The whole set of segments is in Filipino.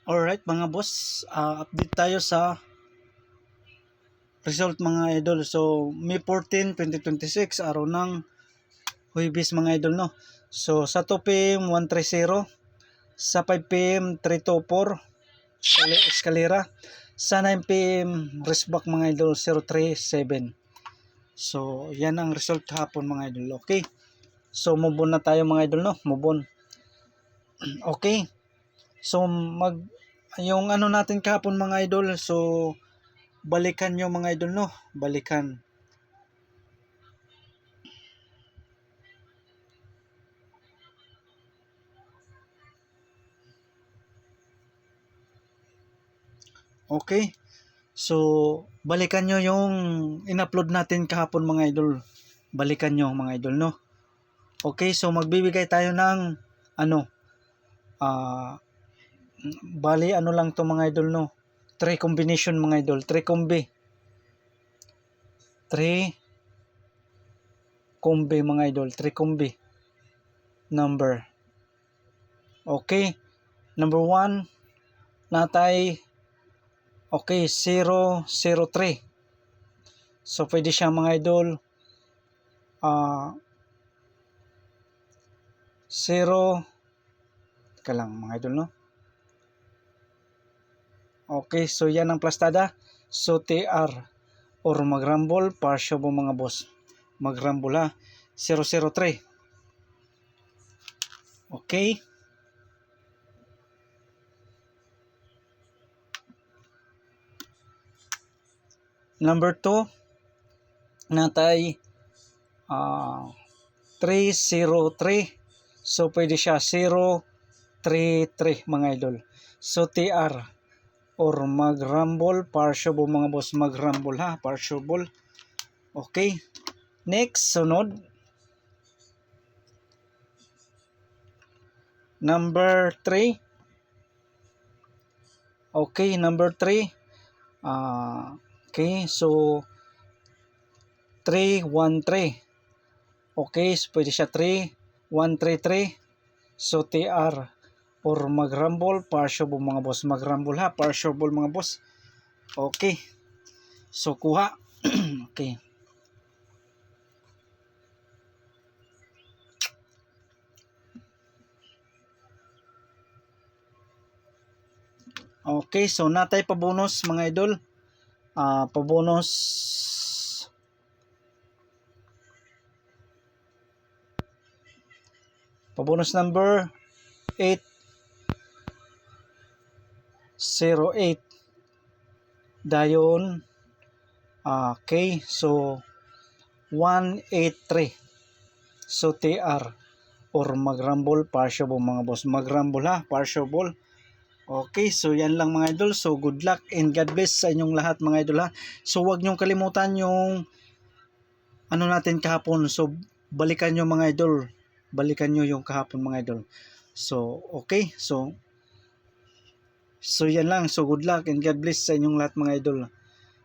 Alright mga boss, update tayo sa result mga idol. So May 14, 2026, araw ng Huwebes mga idol, no. So sa 2 PM 130, sa 5 PM 324 Escalera, sa 9 PM Resback mga idol 037. So yan ang result kahapon mga idol. Okay, so move on na tayo mga idol, no. Move on. Okay, so yung ano natin kahapon mga idol, so balikan nyo mga idol, no. Balikan. Okay, so balikan nyo yung in-upload natin kahapon mga idol. Balikan nyo mga idol, no. Okay, so magbibigay tayo ng ano, bali ano lang to mga idol, no. 3 combination mga idol, 3 combi mga idol, 3 combi number. Okay, number 1 natay, okay, 003. So pwede siya mga idol 0, teka lang mga idol, no. Okay, so yan ang plastada. So TR or magrambol, partial po mga boss. Magrambol ha, 003. Okay, number 2 natay 303. So pwede siya 033 mga idol. So TR or magrambol, partial po mga boss. Magrambol ha, partial ball. Okay, next, sunod number 3. Okay, number 3. Okay, so 313. Okay, so pwede siya 3133. So TR or magrambol, partial ball mga boss. Magrambol ha, partial ball mga boss. Okay, so kuha. Okay, okay, so natay pabonus mga idol. Pabonus number 808 dayon. Okay, so 183. So TR or magrambol, partial ball mga boss. Magrambol ha, partial ball. Okay, so yan lang mga idol. So good luck and God bless sa inyong lahat mga idol ha. So wag niyong kalimutan yung ano natin kahapon. So balikan niyo mga idol. Balikan niyo yung kahapon mga idol. So okay, so yan lang. So good luck and God bless sa inyong lahat mga idol.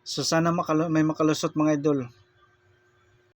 So sana may makalusot mga idol.